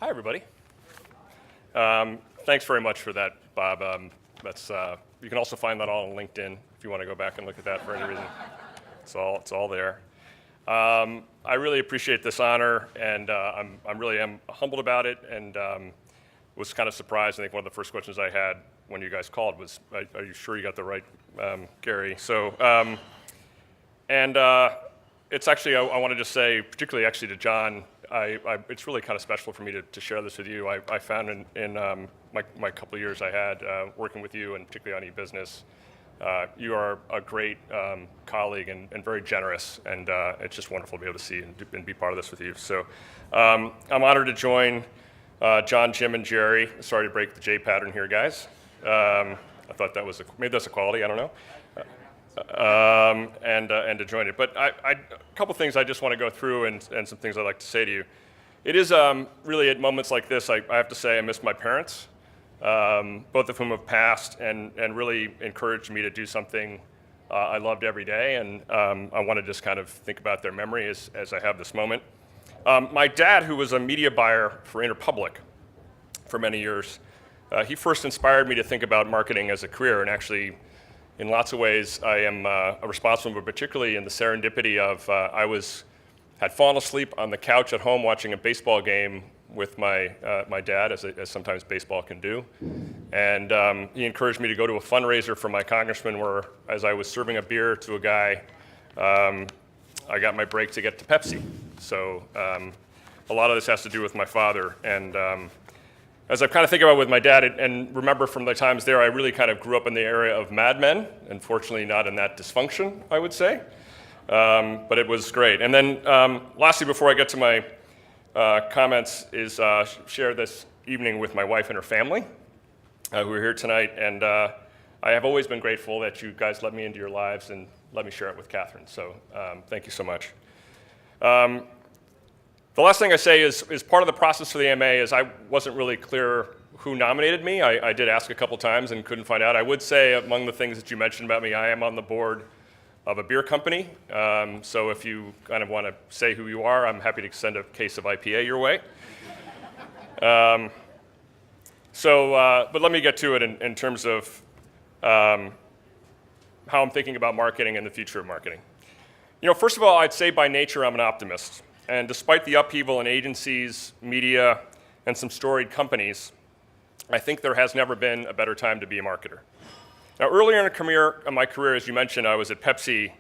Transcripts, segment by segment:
Hi, everybody. Thanks very much for that, Bob. You can also find that all on LinkedIn if you want to go back and look at that for any reason. It's all there. I really appreciate this honor, and I'm really humbled about it, and was kind of surprised. I think one of the first questions I had when you guys called was, "Are you sure you got the right Gary?" So, it's actually I want to just say, particularly actually to John, it's really kind of special for me to share this with you. I found in my couple of years I had working with you, and particularly on e-business, you are a great colleague and very generous, and it's just wonderful to be able to see and be part of this with you. So I'm honored to join John, Jim, and Jerry. Sorry to break the J pattern here, guys. I thought that was maybe that's a quality. I don't know. And to join it. But a couple things I just want to go through and some things I'd like to say to you. It is really at moments like this, I have to say I miss my parents, both of whom have passed and really encouraged me to do something I loved every day, and I want to just kind of think about their memory as I have this moment. My dad, who was a media buyer for Interpublic for many years, he first inspired me to think about marketing as a career, and actually in lots of ways, I am responsible, but particularly in the serendipity of had fallen asleep on the couch at home watching a baseball game with my dad, as sometimes baseball can do. And he encouraged me to go to a fundraiser for my congressman where, as I was serving a beer to a guy, I got my break to get to Pepsi. So a lot of this has to do with my father. And as I kind of think about with my dad and remember from the times there, I really kind of grew up in the area of Mad Men, unfortunately not in that dysfunction, I would say, but it was great. And then lastly, before I get to my comments, is share this evening with my wife and her family who are here tonight, and I have always been grateful that you guys let me into your lives and let me share it with Catherine, so thank you so much. The last thing I say is part of the process for the AMA is I wasn't really clear who nominated me. I did ask a couple times and couldn't find out. I would say among the things that you mentioned about me, I am on the board of a beer company. So if you kind of want to say who you are, I'm happy to send a case of IPA your way. But let me get to it in terms of how I'm thinking about marketing and the future of marketing. You know, first of all, I'd say by nature I'm an optimist. And despite the upheaval in agencies, media, and some storied companies, I think there has never been a better time to be a marketer. Now, earlier in my career, as you mentioned, I was at Pepsi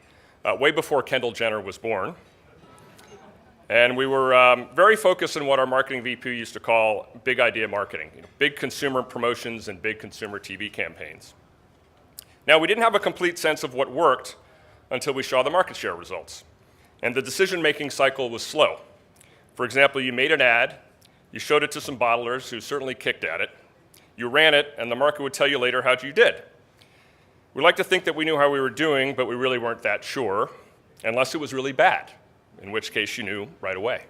way before Kendall Jenner was born. And we were very focused on what our marketing VP used to call big idea marketing, big consumer promotions and big consumer TV campaigns. Now, we didn't have a complete sense of what worked until we saw the market share results. And the decision-making cycle was slow. For example, you made an ad, you showed it to some bottlers who certainly kicked at it, you ran it, and the market would tell you later how you did. We like to think that we knew how we were doing, but we really weren't that sure, unless it was really bad, in which case you knew right away.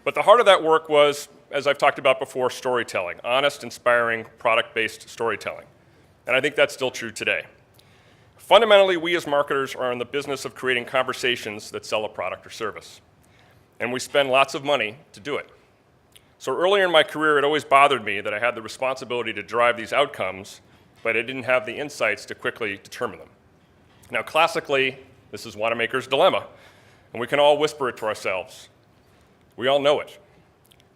But the heart of that work was, as I've talked about before, storytelling, honest, inspiring, product-based storytelling. And I think that's still true today. Fundamentally, we as marketers are in the business of creating conversations that sell a product or service. And we spend lots of money to do it. So earlier in my career, it always bothered me that I had the responsibility to drive these outcomes, but I didn't have the insights to quickly determine them. Now, classically, this is Wanamaker's dilemma, and we can all whisper it to ourselves. We all know it.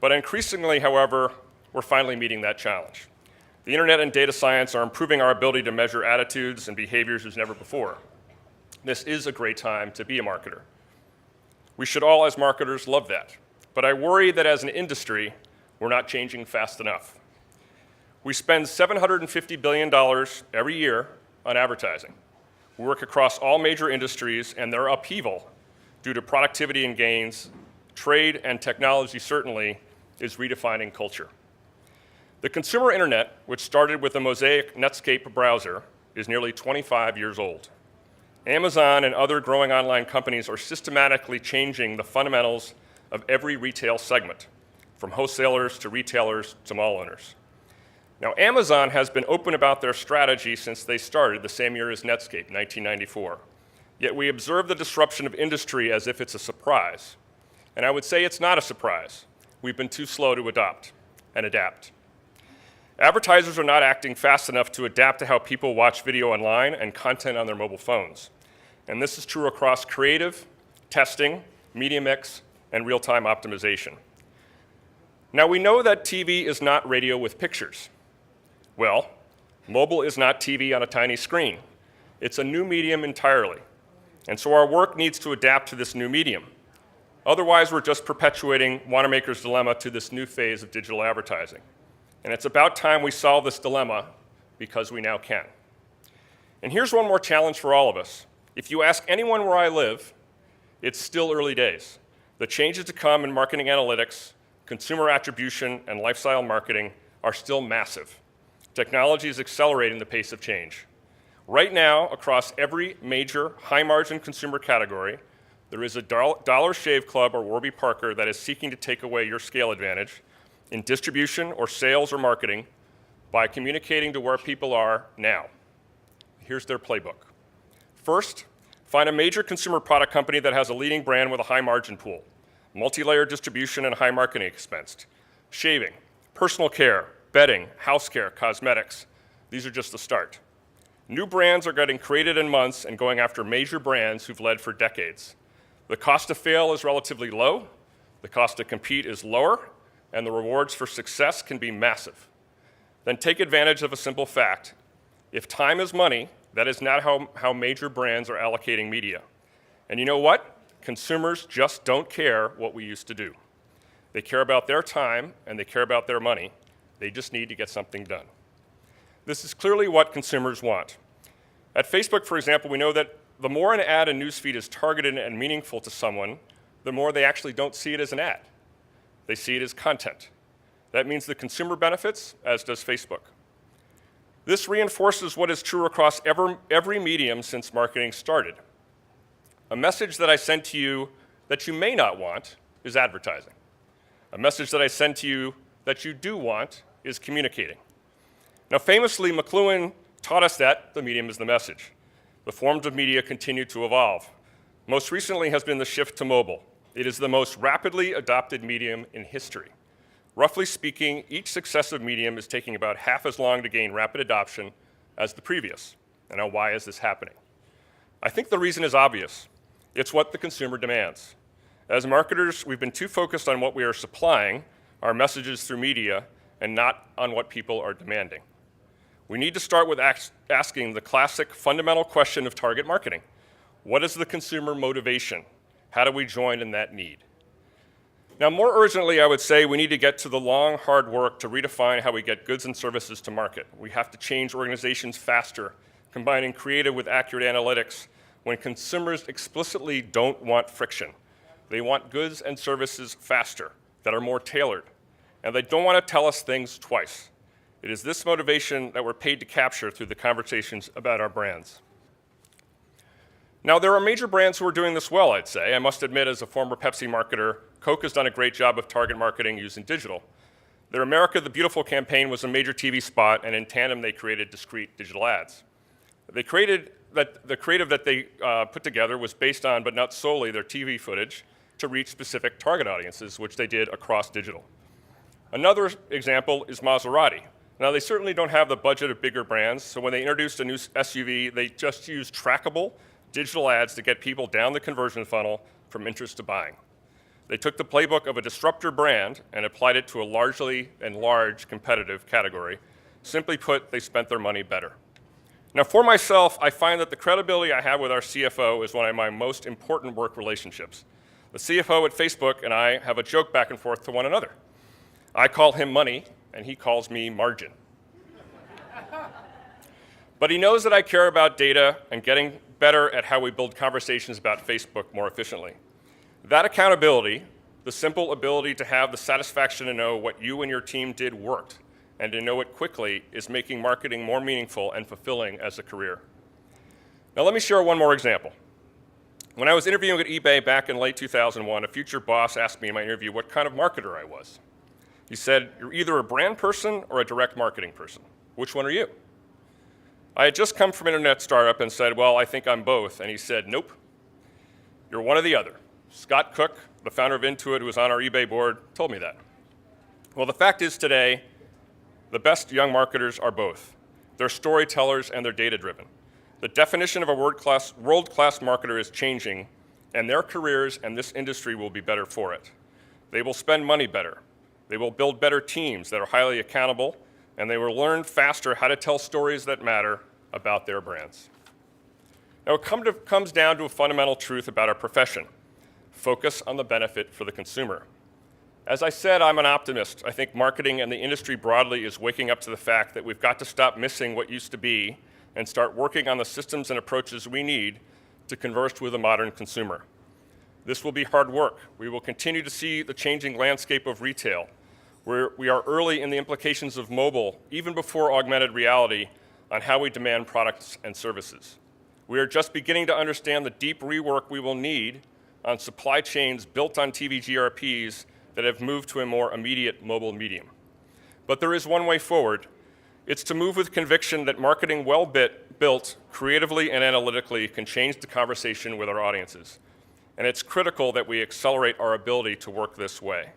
But increasingly, however, we're finally meeting that challenge. The internet and data science are improving our ability to measure attitudes and behaviors as never before. This is a great time to be a marketer. We should all, as marketers, love that. But I worry that as an industry, we're not changing fast enough. We spend $750 billion every year on advertising. We work across all major industries, and their upheaval, due to productivity and gains, trade and technology certainly, is redefining culture. The consumer internet, which started with the Mosaic Netscape browser, is nearly 25 years old. Amazon and other growing online companies are systematically changing the fundamentals of every retail segment, from wholesalers to retailers to mall owners. Now, Amazon has been open about their strategy since they started the same year as Netscape, 1994. Yet we observe the disruption of industry as if it's a surprise. And I would say it's not a surprise. we've been too slow to adopt and adapt. Advertisers are not acting fast enough to adapt to how people watch video online and content on their mobile phones. And this is true across creative, testing, media mix, and real-time optimization. Now, we know that TV is not radio with pictures. Well, mobile is not TV on a tiny screen. It's a new medium entirely. And so our work needs to adapt to this new medium. Otherwise, we're just perpetuating Wanamaker's dilemma to this new phase of digital advertising. And it's about time we solve this dilemma, because we now can. And here's one more challenge for all of us. If you ask anyone where I live, it's still early days. The changes to come in marketing analytics, consumer attribution, and lifestyle marketing are still massive. Technology is accelerating the pace of change. Right now, across every major high-margin consumer category, there is a Dollar Shave Club or Warby Parker that is seeking to take away your scale advantage in distribution or sales or marketing by communicating to where people are now. Here's their playbook. First, find a major consumer product company that has a leading brand with a high margin pool, multi-layer distribution and high marketing expense, shaving, personal care, bedding, house care, cosmetics. These are just the start. New brands are getting created in months and going after major brands who've led for decades. The cost to fail is relatively low, the cost to compete is lower, and the rewards for success can be massive. Then take advantage of a simple fact. If time is money, that is not how major brands are allocating media. And you know what? Consumers just don't care what we used to do. They care about their time and they care about their money. They just need to get something done. This is clearly what consumers want. At Facebook, for example, we know that the more an ad and newsfeed is targeted and meaningful to someone, the more they actually don't see it as an ad. They see it as content. That means the consumer benefits, as does Facebook. This reinforces what is true across every medium since marketing started. A message that I send to you that you may not want is advertising. A message that I send to you that you do want is communicating. Now, famously, McLuhan taught us that the medium is the message. The forms of media continue to evolve. Most recently has been the shift to mobile. It is the most rapidly adopted medium in history. Roughly speaking, each successive medium is taking about half as long to gain rapid adoption as the previous. And now, why is this happening? I think the reason is obvious. It's what the consumer demands. As marketers, we've been too focused on what we are supplying, our messages through media, and not on what people are demanding. We need to start with asking the classic fundamental question of target marketing. What is the consumer motivation? How do we join in that need? Now, more urgently, I would say we need to get to the long, hard work to redefine how we get goods and services to market. We have to change organizations faster, combining creative with accurate analytics when consumers explicitly don't want friction. They want goods and services faster, that are more tailored, and they don't want to tell us things twice. It is this motivation that we're paid to capture through the conversations about our brands. Now, there are major brands who are doing this well, I'd say. I must admit, as a former Pepsi marketer, Coke has done a great job of target marketing using digital. Their America the Beautiful campaign was a major TV spot, and in tandem, they created discrete digital ads. The creative that they put together was based on, but not solely, their TV footage to reach specific target audiences, which they did across digital. Another example is Maserati. Now, they certainly don't have the budget of bigger brands, so when they introduced a new SUV, they just used trackable digital ads to get people down the conversion funnel from interest to buying. They took the playbook of a disruptor brand and applied it to a large competitive category. Simply put, they spent their money better. Now, for myself, I find that the credibility I have with our CFO is one of my most important work relationships. The CFO at Facebook and I have a joke back and forth to one another. I call him money, and he calls me margin. But he knows that I care about data and getting better at how we build conversations about Facebook more efficiently. That accountability, the simple ability to have the satisfaction to know what you and your team did worked, and to know it quickly, is making marketing more meaningful and fulfilling as a career. Now, let me share one more example. When I was interviewing at eBay back in late 2001, a future boss asked me in my interview what kind of marketer I was. He said, "You're either a brand person or a direct marketing person. Which one are you?" I had just come from an internet startup and said, "Well, I think I'm both." And he said, "Nope, you're one or the other." Scott Cook, the founder of Intuit, who was on our eBay board, told me that. Well, the fact is today, the best young marketers are both. They're storytellers and they're data-driven. The definition of a world-class marketer is changing, and their careers and this industry will be better for it. They will spend money better. They will build better teams that are highly accountable, and they will learn faster how to tell stories that matter about their brands. Now, it comes down to a fundamental truth about our profession. Focus on the benefit for the consumer. As I said, I'm an optimist. I think marketing and the industry broadly is waking up to the fact that we've got to stop missing what used to be and start working on the systems and approaches we need to converse with a modern consumer. This will be hard work. We will continue to see the changing landscape of retail, where we are early in the implications of mobile, even before augmented reality, on how we demand products and services. We are just beginning to understand the deep rework we will need on supply chains built on TV GRPs that have moved to a more immediate mobile medium. But there is one way forward. It's to move with conviction that marketing well built creatively and analytically can change the conversation with our audiences. And it's critical that we accelerate our ability to work this way.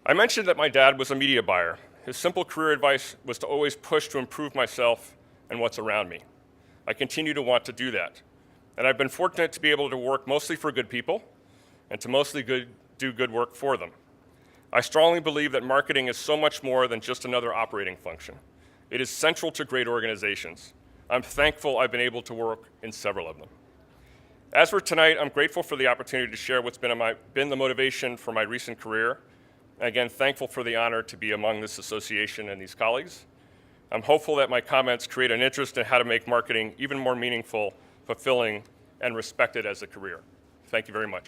I mentioned that my dad was a media buyer. His simple career advice was to always push to improve myself and what's around me. I continue to want to do that. And I've been fortunate to be able to work mostly for good people and to mostly do good work for them. I strongly believe that marketing is so much more than just another operating function. It is central to great organizations. I'm thankful I've been able to work in several of them. As for tonight, I'm grateful for the opportunity to share what's been the motivation for my recent career. Again, thankful for the honor to be among this association and these colleagues. I'm hopeful that my comments create an interest in how to make marketing even more meaningful, fulfilling, and respected as a career. Thank you very much.